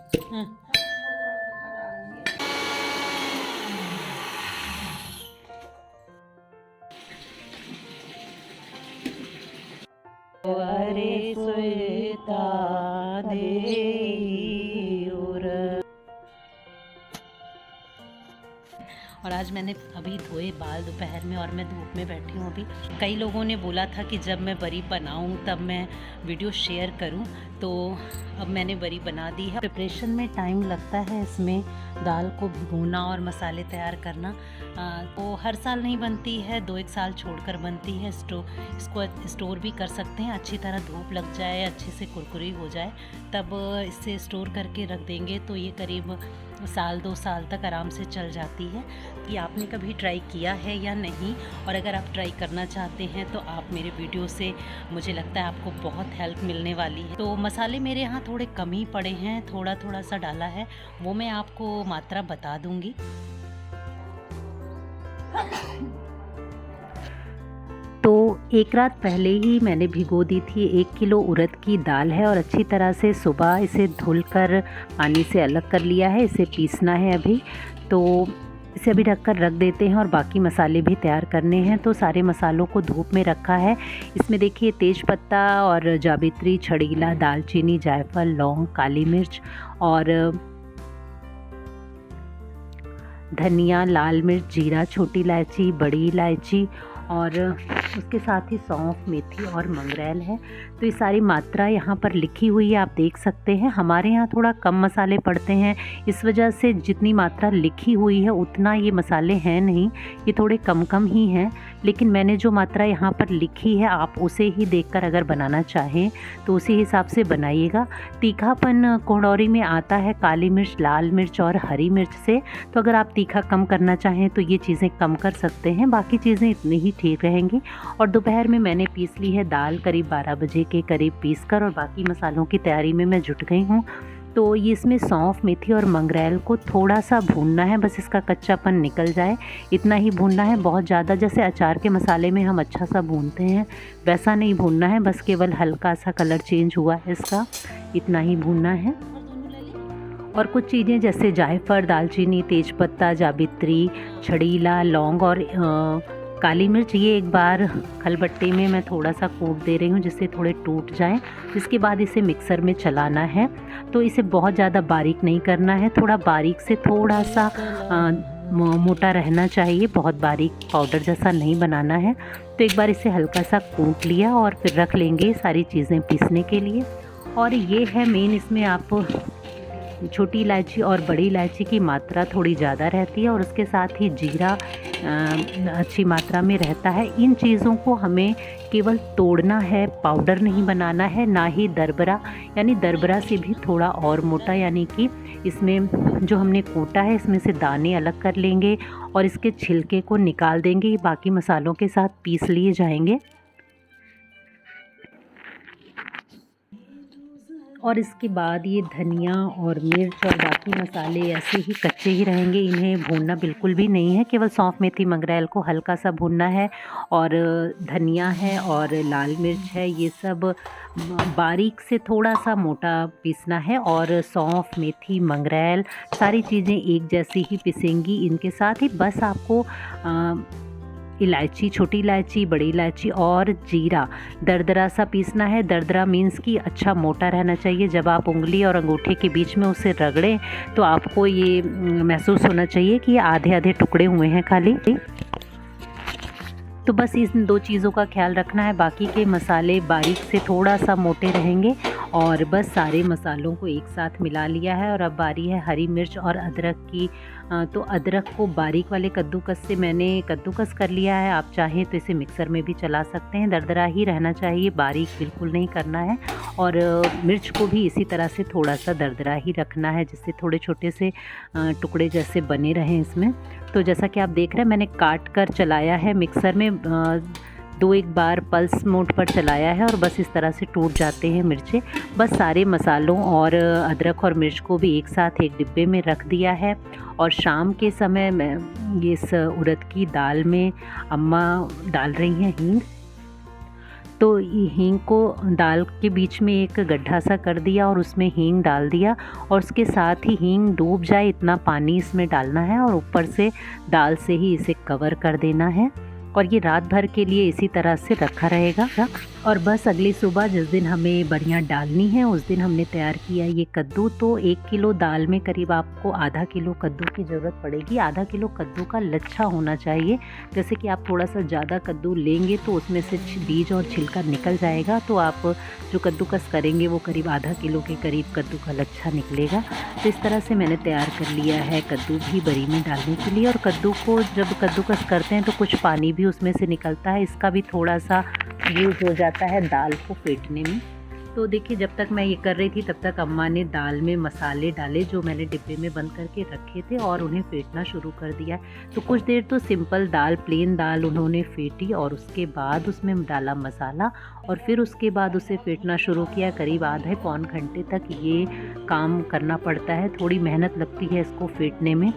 अरे सुता दे और आज मैंने अभी धोए बाल दोपहर में और मैं धूप में बैठी हूँ अभी। कई लोगों ने बोला था कि जब मैं बरी बनाऊँ तब मैं वीडियो शेयर करूँ, तो अब मैंने बरी बना दी है। प्रिपरेशन में टाइम लगता है, इसमें दाल को भिगोना और मसाले तैयार करना। तो हर साल नहीं बनती है, 2-1 साल छोड़कर बनती है। इसको स्टोर भी कर सकते हैं, अच्छी तरह धूप लग जाए, अच्छे से कुरकुरी हो जाए, तब इसे स्टोर करके रख देंगे तो ये करीब 1-2 साल तक आराम से चल जाती है। कि आपने कभी ट्राई किया है या नहीं, और अगर आप ट्राई करना चाहते हैं तो आप मेरे वीडियो से मुझे लगता है आपको बहुत हेल्प मिलने वाली है। तो मसाले मेरे यहाँ थोड़े कम ही पड़े हैं, थोड़ा थोड़ा सा डाला है, वो मैं आपको मात्रा बता दूँगी। तो एक रात पहले ही मैंने भिगो दी थी। 1 किलो उड़द की दाल है और अच्छी तरह से सुबह इसे धुलकर पानी से अलग कर लिया है। इसे पीसना है अभी, तो इसे अभी ढककर रख देते हैं और बाकी मसाले भी तैयार करने हैं। तो सारे मसालों को धूप में रखा है। इसमें देखिए तेज पत्ता और जावित्री, छड़ीला, दालचीनी, जायफल, लौंग, काली मिर्च और धनिया, लाल मिर्च, जीरा, छोटी इलायची, बड़ी इलायची और उसके साथ ही सौंफ, मेथी और मंगरेल है। तो ये सारी मात्रा यहाँ पर लिखी हुई है, आप देख सकते हैं। हमारे यहाँ थोड़ा कम मसाले पड़ते हैं, इस वजह से जितनी मात्रा लिखी हुई है उतना ये मसाले हैं नहीं, ये थोड़े कम कम ही हैं। लेकिन मैंने जो मात्रा यहाँ पर लिखी है आप उसे ही देखकर अगर बनाना चाहें तो उसी हिसाब से बनाइएगा। तीखापन कुंडौरी में आता है काली मिर्च, लाल मिर्च और हरी मिर्च से, तो अगर आप तीखा कम करना चाहें तो ये चीज़ें कम कर सकते हैं, बाकी चीज़ें इतनी ही ठीक रहेंगी। और दोपहर में मैंने पीस ली है दाल, करीब 12 बजे के करीब पीसकर, और बाकी मसालों की तैयारी में मैं जुट गई हूँ। तो ये इसमें सौंफ, मेथी और मंगरेल को थोड़ा सा भूनना है, बस इसका कच्चापन निकल जाए, इतना ही भूनना है। बहुत ज़्यादा जैसे अचार के मसाले में हम अच्छा सा भूनते हैं वैसा नहीं भूनना है, बस केवल हल्का सा कलर चेंज हुआ है इसका, इतना ही भूनना है। और कुछ चीज़ें जैसे जायफल, दालचीनी, तेज़पत्ता, जावित्री, छड़ीला, लौंग और काली मिर्च, ये एक बार खलबट्टे में मैं थोड़ा सा कूट दे रही हूँ जिससे थोड़े टूट जाएं। इसके बाद इसे मिक्सर में चलाना है। तो इसे बहुत ज़्यादा बारीक नहीं करना है, थोड़ा बारीक से थोड़ा सा मोटा रहना चाहिए, बहुत बारीक पाउडर जैसा नहीं बनाना है। तो एक बार इसे हल्का सा कूट लिया और फिर रख लेंगे सारी चीज़ें पीसने के लिए। और ये है मेन, इसमें आप छोटी इलायची और बड़ी इलायची की मात्रा थोड़ी ज़्यादा रहती है और उसके साथ ही जीरा अच्छी मात्रा में रहता है। इन चीज़ों को हमें केवल तोड़ना है, पाउडर नहीं बनाना है, ना ही दरबरा, यानी दरबरा से भी थोड़ा और मोटा, यानी कि इसमें जो हमने कूटा है इसमें से दाने अलग कर लेंगे और इसके छिलके को निकाल देंगे। ये बाकी मसालों के साथ पीस लिए जाएंगे। और इसके बाद ये धनिया और मिर्च और बाकी मसाले ऐसे ही कच्चे ही रहेंगे, इन्हें भूनना बिल्कुल भी नहीं है, केवल सौंफ, मेथी, मंगरेल को हल्का सा भूनना है। और धनिया है और लाल मिर्च है, ये सब बारीक से थोड़ा सा मोटा पीसना है। और सौंफ, मेथी, मंगरेल सारी चीज़ें एक जैसी ही पिसेंगी इनके साथ ही। बस आपको इलायची, छोटी इलायची, बड़ी इलायची और जीरा दरदरा सा पीसना है। दरदरा मीन्स कि अच्छा मोटा रहना चाहिए। जब आप उंगली और अंगूठे के बीच में उसे रगड़ें तो आपको ये महसूस होना चाहिए कि ये आधे आधे टुकड़े हुए हैं खाली। तो बस इन 2 चीज़ों का ख्याल रखना है, बाकी के मसाले बारीक से थोड़ा सा मोटे रहेंगे। और बस सारे मसालों को एक साथ मिला लिया है। और अब बारी है हरी मिर्च और अदरक की। तो अदरक को बारीक वाले कद्दूकस से मैंने कद्दूकस कर लिया है, आप चाहें तो इसे मिक्सर में भी चला सकते हैं। दरदरा ही रहना चाहिए, बारीक बिल्कुल नहीं करना है। और मिर्च को भी इसी तरह से थोड़ा सा दरदरा ही रखना है जिससे थोड़े छोटे से टुकड़े जैसे बने रहें इसमें। तो जैसा कि आप देख रहे हैं मैंने काट कर चलाया है मिक्सर में, 2-1 बार पल्स मोड पर चलाया है और बस इस तरह से टूट जाते हैं मिर्चें। बस सारे मसालों और अदरक और मिर्च को भी एक साथ एक डिब्बे में रख दिया है। और शाम के समय मैं इस उड़द की दाल में अम्मा डाल रही हैं हींग। तो ये हींग को दाल के बीच में एक गड्ढा सा कर दिया और उसमें हींग डाल दिया, और उसके साथ ही हींग डूब जाए इतना पानी इसमें डालना है, और ऊपर से दाल से ही इसे कवर कर देना है, और ये रात भर के लिए इसी तरह से रखा रहेगा। और बस अगली सुबह जिस दिन हमें बड़ियाँ डालनी है उस दिन हमने तैयार किया ये कद्दू। तो 1 किलो दाल में करीब आपको आधा किलो कद्दू की ज़रूरत पड़ेगी। आधा किलो कद्दू का लच्छा होना चाहिए। जैसे कि आप थोड़ा सा ज़्यादा कद्दू लेंगे तो उसमें से बीज और छिलका निकल जाएगा, तो आप जो कद्दूकस करेंगे वो करीब आधा किलो के करीब कद्दू का लच्छा निकलेगा। तो इस तरह से मैंने तैयार कर लिया है कद्दू भी बड़ी में डालने के लिए। और कद्दू को जब कद्दूकस करते हैं तो कुछ पानी भी उसमें से निकलता है, इसका भी थोड़ा सा यूज़ हो जाता है दाल को फेंटने में। तो देखिए जब तक मैं ये कर रही थी तब तक अम्मा ने दाल में मसाले डाले जो मैंने डिब्बे में बंद करके रखे थे, और उन्हें फेंटना शुरू कर दिया। तो कुछ देर तो सिंपल दाल, प्लेन दाल उन्होंने फेंटी, और उसके बाद उसमें डाला मसाला, और फिर उसके बाद उसे फेंटना शुरू किया। करीब आधे पौन घंटे तक ये काम करना पड़ता है, थोड़ी मेहनत लगती है इसको फेंटने में।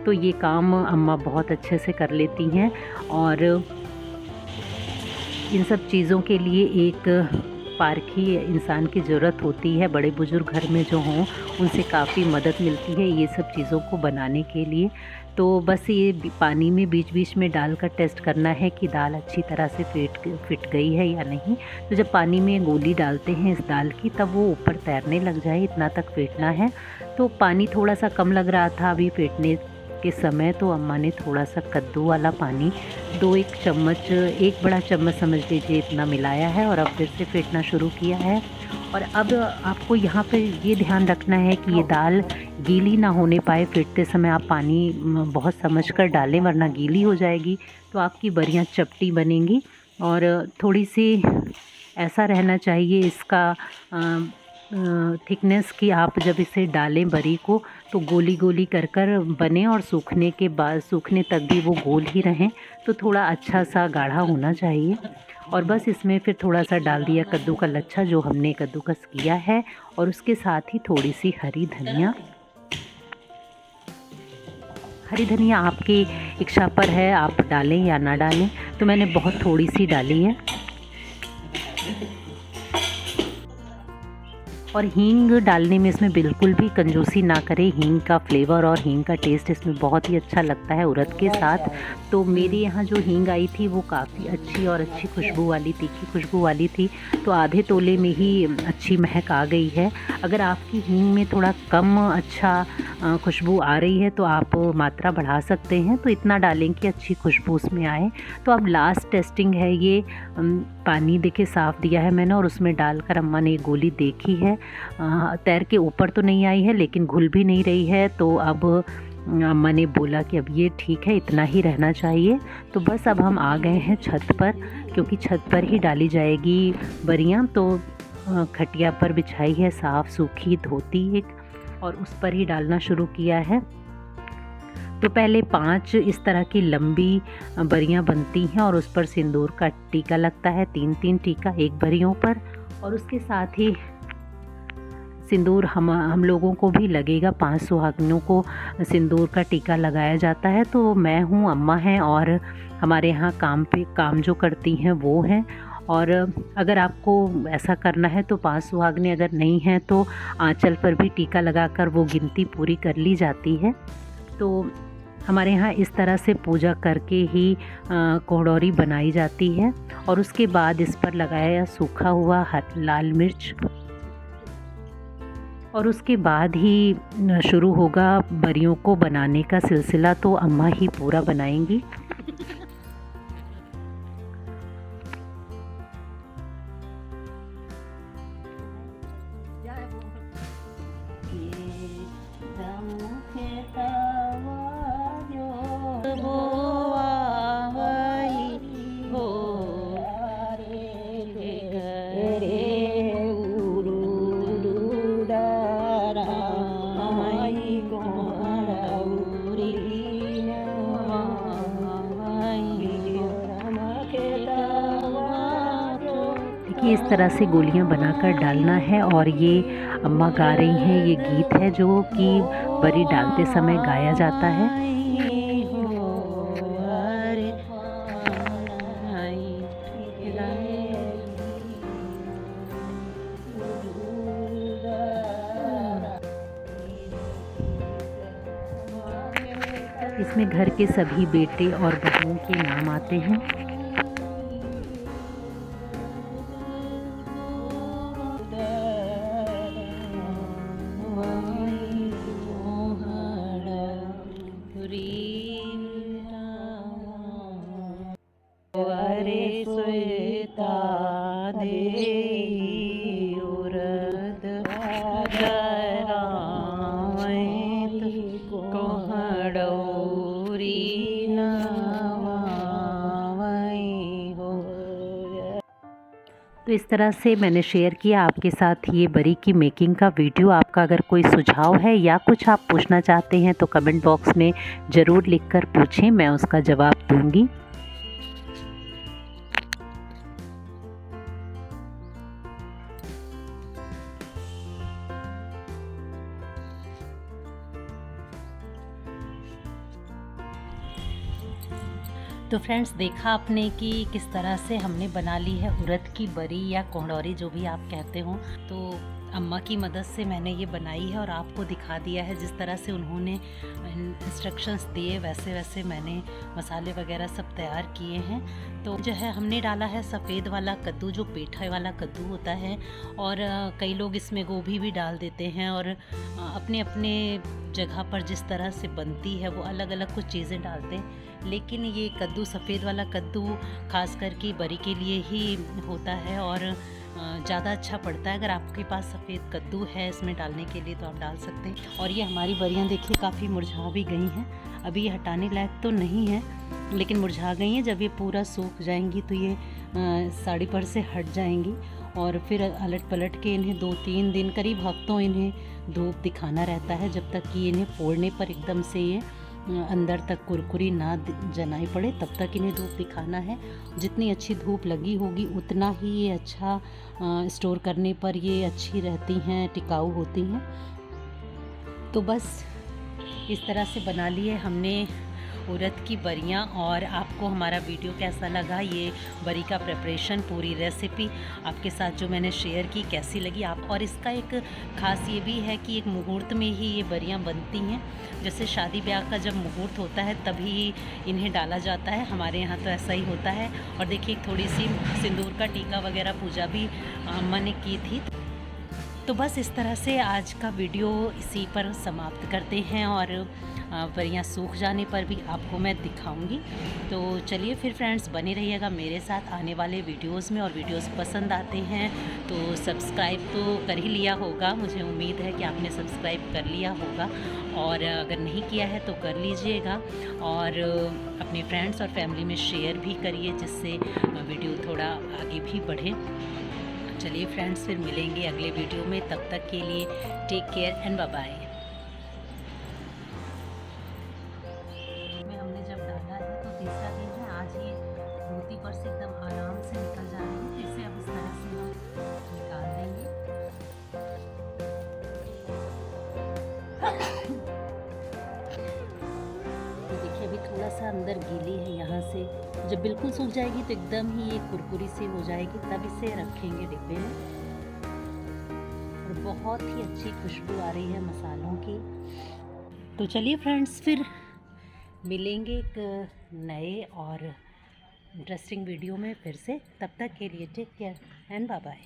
तो ये काम अम्मा बहुत अच्छे से कर लेती हैं, और इन सब चीज़ों के लिए एक पारखी इंसान की ज़रूरत होती है। बड़े बुज़ुर्ग घर में जो हों उनसे काफ़ी मदद मिलती है ये सब चीज़ों को बनाने के लिए। तो बस ये पानी में बीच बीच में डालकर टेस्ट करना है कि दाल अच्छी तरह से फिट गई है या नहीं। तो जब पानी में गोली डालते हैं इस दाल की तब वो ऊपर तैरने लग जाए, इतना तक फेंटना है। तो पानी थोड़ा सा कम लग रहा था अभी फेंटने के समय, तो अम्मा ने थोड़ा सा कद्दू वाला पानी 2-1 चम्मच, 1 बड़ा चम्मच समझ लीजिए इतना मिलाया है, और अब फिर से फेंटना शुरू किया है। और अब आपको यहाँ पे ये ध्यान रखना है कि ये दाल गीली ना होने पाए। फेंटते समय आप पानी बहुत समझ कर डालें, वरना गीली हो जाएगी तो आपकी बड़ियाँ चपटी बनेंगी। और थोड़ी सी ऐसा रहना चाहिए इसका थिकनेस कि आप जब इसे डालें बरी को तो गोली गोली कर कर बने, और सूखने के बाद, सूखने तक भी वो गोल ही रहें। तो थोड़ा अच्छा सा गाढ़ा होना चाहिए। और बस इसमें फिर थोड़ा सा डाल दिया कद्दू का लच्छा जो हमने कद्दूकस किया है, और उसके साथ ही थोड़ी सी हरी धनिया। हरी धनिया आपकी इच्छा पर है, आप डालें या ना डालें। तो मैंने बहुत थोड़ी सी डाली है। और हींग डालने में इसमें बिल्कुल भी कंजूसी ना करें। हींग का फ्लेवर और हींग का टेस्ट इसमें बहुत ही अच्छा लगता है उड़द के साथ। तो मेरे यहाँ जो हींग आई थी वो काफ़ी अच्छी और अच्छी खुशबू वाली, तीखी खुशबू वाली थी। तो आधे तोले में ही अच्छी महक आ गई है। अगर आपकी हींग में थोड़ा कम अच्छा खुशबू आ रही है तो आप मात्रा बढ़ा सकते हैं। तो इतना डालें कि अच्छी खुशबू उसमें आए। तो अब लास्ट टेस्टिंग है ये। पानी देखिए साफ़ दिया है मैंने, और उसमें डालकर अम्मा ने गोली देखी है। तैर के ऊपर तो नहीं आई है लेकिन घुल भी नहीं रही है। तो अब अम्मा ने बोला कि अब ये ठीक है, इतना ही रहना चाहिए। तो बस अब हम आ गए हैं छत पर, क्योंकि छत पर ही डाली जाएगी बरियाँ। तो खटिया पर बिछाई है साफ़ सूखी धोती एक, और उस पर ही डालना शुरू किया है। तो पहले 5 इस तरह की लंबी बरियाँ बनती हैं, और उस पर सिंदूर का टीका लगता है, 3-3 टीका एक बरियों पर। और उसके साथ ही सिंदूर हम लोगों को भी लगेगा। 5 सुहागिनों को सिंदूर का टीका लगाया जाता है। तो मैं हूँ, अम्मा हैं, और हमारे यहाँ काम जो करती हैं वो हैं। और अगर आपको ऐसा करना है तो 5 सुहागिनें अगर नहीं हैं तो आंचल पर भी टीका लगाकर वो गिनती पूरी कर ली जाती है। तो हमारे यहाँ इस तरह से पूजा करके ही कोहड़ौरी बनाई जाती है। और उसके बाद इस पर लगाया सूखा हुआ लाल मिर्च, और उसके बाद ही शुरू होगा बरियों को बनाने का सिलसिला। तो अम्मा ही पूरा बनाएंगी। कि इस तरह से गोलियां बनाकर डालना है। और ये अम्मा गा रही हैं, ये गीत है जो कि बरी डालते समय गाया जाता है। इसमें घर के सभी बेटे और बहुओं के नाम आते हैं। तो इस तरह से मैंने शेयर किया आपके साथ ये बरी की मेकिंग का वीडियो। आपका अगर कोई सुझाव है या कुछ आप पूछना चाहते हैं तो कमेंट बॉक्स में ज़रूर लिखकर पूछें, मैं उसका जवाब दूंगी। तो फ्रेंड्स, देखा आपने कि किस तरह से हमने बना ली है उड़द की बरी या कोहड़ौरी, जो भी आप कहते हो। तो अम्मा की मदद से मैंने ये बनाई है और आपको दिखा दिया है। जिस तरह से उन्होंने इंस्ट्रक्शंस दिए वैसे वैसे मैंने मसाले वगैरह सब तैयार किए हैं। तो जो है हमने डाला है सफ़ेद वाला कद्दू, जो पेठा वाला कद्दू होता है, और कई लोग इसमें गोभी भी डाल देते हैं, और अपने अपने जगह पर जिस तरह से बनती है वो अलग अलग कुछ चीज़ें डालते हैं। लेकिन ये कद्दू, सफ़ेद वाला कद्दू खास करके बरी के लिए ही होता है और ज़्यादा अच्छा पड़ता है। अगर आपके पास सफ़ेद कद्दू है इसमें डालने के लिए तो आप डाल सकते हैं। और ये हमारी बरियां देखिए काफ़ी मुरझा भी गई हैं। अभी ये हटाने लायक तो नहीं है लेकिन मुरझा गई हैं। जब ये पूरा सूख जाएंगी तो ये साड़ी पर से हट जाएंगी, और फिर अलट पलट के इन्हें 2-3 दिन, करीब हफ्तों इन्हें धूप दिखाना रहता है, जब तक कि इन्हें फोड़ने पर एकदम से ये अंदर तक कुरकुरी ना जनाई पड़े, तब तक इन्हें धूप दिखाना है। जितनी अच्छी धूप लगी होगी उतना ही ये अच्छा स्टोर करने पर ये अच्छी रहती हैं, टिकाऊ होती हैं। तो बस इस तरह से बना लिए हमने उड़द की बरियां। और आपको हमारा वीडियो कैसा लगा, ये बरी का प्रिपरेशन, पूरी रेसिपी आपके साथ जो मैंने शेयर की, कैसी लगी आप। और इसका एक ख़ास ये भी है कि एक मुहूर्त में ही ये बरियां बनती हैं। जैसे शादी ब्याह का जब मुहूर्त होता है तभी इन्हें डाला जाता है, हमारे यहाँ तो ऐसा ही होता है। और देखिए थोड़ी सी सिंदूर का टीका वगैरह पूजा भी अम्मा ने की थी। तो बस इस तरह से आज का वीडियो इसी पर समाप्त करते हैं, और बरियां सूख जाने पर भी आपको मैं दिखाऊंगी। तो चलिए फिर फ्रेंड्स, बने रहिएगा मेरे साथ आने वाले वीडियोस में। और वीडियोस पसंद आते हैं तो सब्सक्राइब तो कर ही लिया होगा, मुझे उम्मीद है कि आपने सब्सक्राइब कर लिया होगा, और अगर नहीं किया है तो कर लीजिएगा। और अपने फ्रेंड्स और फैमिली में शेयर भी करिए, जिससे वीडियो थोड़ा आगे भी बढ़े। चलिए फ्रेंड्स, फिर मिलेंगे अगले वीडियो में। तब तक के लिए take care and bye bye. हमने जब डाला है तो तीसरा दिन है, आज ये धोती पर से एकदम आराम से निकल जा रही है। इसे अब इस तरह से हम निकाल देंगे। तो देखिए अभी थोड़ा सा अंदर गीली है यहाँ से, जब बिल्कुल सूख जाएगी तो एकदम ही ये कुरकुरी सी हो जाएगी, तब इसे रखेंगे डिब्बे में। और बहुत ही अच्छी खुशबू आ रही है मसालों की। तो चलिए फ्रेंड्स, फिर मिलेंगे एक नए और इंटरेस्टिंग वीडियो में फिर से। तब तक के लिए take care and bye bye.